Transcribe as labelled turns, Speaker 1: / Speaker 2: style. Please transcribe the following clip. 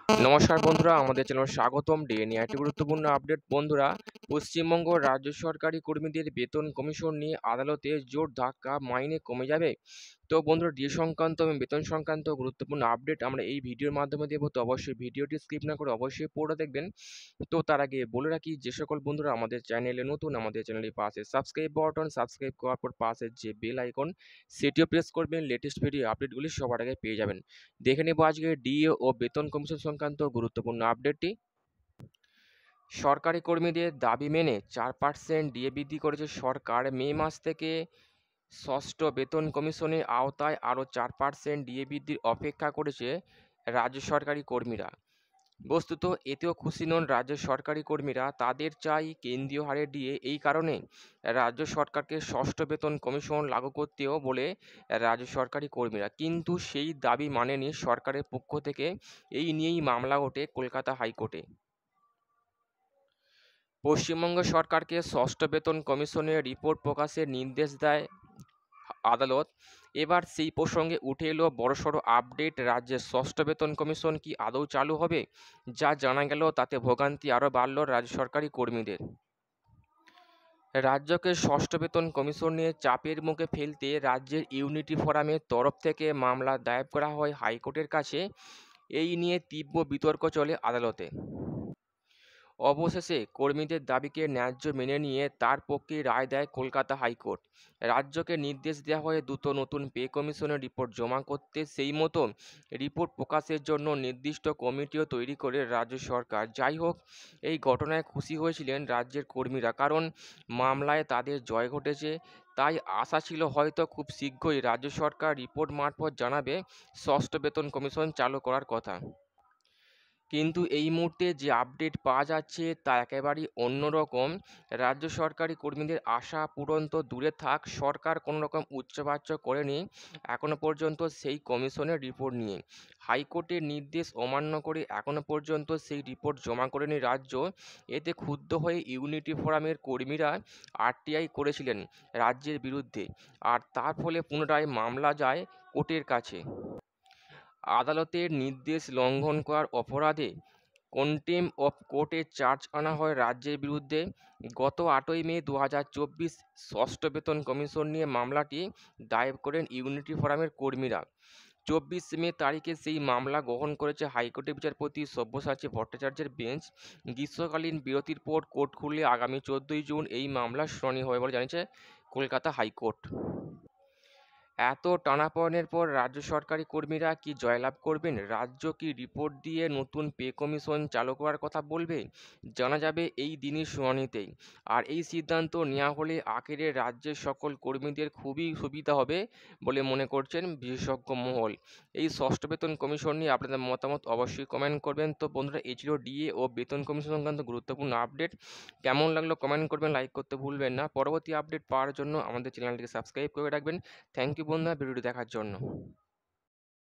Speaker 1: নমস্কার বন্ধুরা, আমাদের চ্যানেলে স্বাগতম। ডে নিয়ে একটি গুরুত্বপূর্ণ আপডেট বন্ধুরা। পশ্চিমবঙ্গ রাজ্য সরকারি কর্মীদের বেতন কমিশন নিয়ে আদালতে জোর ধাক্কা, মাইনে কমে যাবে। তো বন্ধুরা, ডিএ সংক্রান্ত এবং বেতন সংক্রান্ত গুরুত্বপূর্ণ আপডেট আমরা এই ভিডিওর মাধ্যমে দেবো। তো অবশ্যই ভিডিওটি স্কিপ না করে অবশ্যই পুরো দেখবেন। তো তার আগে বলে রাখি, যে সকল বন্ধুরা আমাদের চ্যানেলে নতুন, আমাদের চ্যানেলের পাশে সাবস্ক্রাইব বাটন, সাবস্ক্রাইব করার পর পাশে যে বেল আইকন সেটিও প্রেস করবেন। লেটেস্ট ভিডিও আপডেটগুলি সবার আগে পেয়ে যাবেন। দেখে নেব আজকে ডিএ ও বেতন কমিশন সংক্রান্ত গুরুত্বপূর্ণ আপডেটটি। সরকারি কর্মীদের দাবি মেনে 4% ডিএ বৃদ্ধি করেছে সরকার। মে মাস থেকে ষষ্ঠ বেতন কমিশনের আওতায় আরও 4% ডিএ বৃদ্ধির অপেক্ষা করেছে রাজ্য সরকারি কর্মীরা। বস্তুত এতেও খুশি নন রাজ্য সরকারি কর্মীরা। তাদের চাই কেন্দ্রীয় হারে ডিএ। এই কারণে রাজ্য সরকারকে ষষ্ঠ বেতন কমিশন লাগু করতেও বলে রাজ্য সরকারি কর্মীরা, কিন্তু সেই দাবি মানেনি সরকারের পক্ষ থেকে। এই নিয়েই মামলা ওঠে কলকাতা হাইকোর্টে। পশ্চিমবঙ্গ সরকারকে ষষ্ঠ বেতন কমিশনের রিপোর্ট প্রকাশের নির্দেশ দেয় আদালত। এবার সেই প্রসঙ্গে উঠে এলো বড়সড় আপডেট। রাজ্যের ষষ্ঠ বেতন কমিশন কি আদৌ চালু হবে? যা জানা গেল তাতে ভোগান্তি আরও বাড়ল রাজ্য সরকারি কর্মীদের। রাজ্যকে ষষ্ঠ বেতন কমিশন নিয়ে চাপের মুখে ফেলতে রাজ্যের ইউনিটি ফোরামের তরফ থেকে মামলা দায়ের করা হয় হাইকোর্টের কাছে। এই নিয়ে তীব্র বিতর্ক চলে আদালতে। অবশেষে কর্মীদের দাবিকে ন্যায্য মেনে নিয়ে তার পক্ষে রায় দেয় কলকাতা হাইকোর্ট। রাজ্যকে নির্দেশ দেওয়া হয় দ্রুত নতুন পে কমিশনের রিপোর্ট জমা করতে। সেই মতো রিপোর্ট প্রকাশের জন্য নির্দিষ্ট কমিটিও তৈরি করে রাজ্য সরকার। যাই হোক, এই ঘটনায় খুশি হয়েছিলেন রাজ্যের কর্মীরা, কারণ মামলায় তাদের জয় ঘটেছে। তাই আশা ছিল হয়তো খুব শীঘ্রই রাজ্য সরকার রিপোর্ট মারফত জানাবে ষষ্ঠ বেতন কমিশন চালু করার কথা। কিন্তু এই মুহূর্তে যে আপডেট পাওয়া যাচ্ছে তা একেবারেই অন্যরকম। রাজ্য সরকারি কর্মীদের আশা পূরণ তো দূরে থাক, সরকার কোনো রকম উচ্চবাচ্য করেনি এখনো পর্যন্ত সেই কমিশনের রিপোর্ট নিয়ে। হাইকোর্টের নির্দেশ অমান্য করে এখনো পর্যন্ত সেই রিপোর্ট জমা করেনি রাজ্য। এতে ক্ষুব্ধ হয়ে ইউনিটি ফোরামের কর্মীরা আরটিআই করেছিলেন রাজ্যের বিরুদ্ধে, আর তার ফলে পুনরায় মামলা যায় কোর্টের কাছে। আদালতের নির্দেশ লঙ্ঘন করার অপরাধে কন্টেম্প অফ কোর্টে চার্জ আনা হয় রাজ্যের বিরুদ্ধে। গত 8ই মে 2024 ষষ্ঠ বেতন কমিশন নিয়ে মামলাটি দায়ের করেন ইউনিটি ফোরামের কর্মীরা। 24 মে তারিখে সেই মামলা গ্রহণ করেছে হাইকোর্টের বিচারপতি সব্যসাচী ভট্টাচার্যের বেঞ্চ। গ্রীষ্মকালীন বিরতির পর কোর্ট খুললে আগামী 14ই জুন এই মামলার শুনানি হবে বলে জানিয়েছে কলকাতা হাইকোর্ট। এত টানাপোড়েনের পর রাজ্য সরকারি কর্মীরা কি জয়লাভ করবেন? রাজ্য কি রিপোর্ট দিয়ে নতুন পে কমিশন চালু করার কথা বলবে? জানা যাবে এই দিনই শুনানিতেই। আর এই সিদ্ধান্ত নেওয়া হলে আখেরে রাজ্যের সকল কর্মীদের খুবই সুবিধা হবে বলে মনে করছেন বিশেষজ্ঞ মহল। এই ষষ্ঠ বেতন কমিশন নিয়ে আপনাদের মতামত অবশ্যই কমেন্ট করবেন। তো বন্ধুরা, এই ছিল ডিএ ও বেতন কমিশন সংক্রান্ত গুরুত্বপূর্ণ আপডেট। কেমন লাগলো কমেন্ট করবেন, লাইক করতে ভুলবেন না। পরবর্তী আপডেট পাওয়ার জন্য আমাদের চ্যানেলটিকে সাবস্ক্রাইব করে রাখবেন। থ্যাংক ইউ বন্ধুরা ভিডিওটি দেখার জন্য।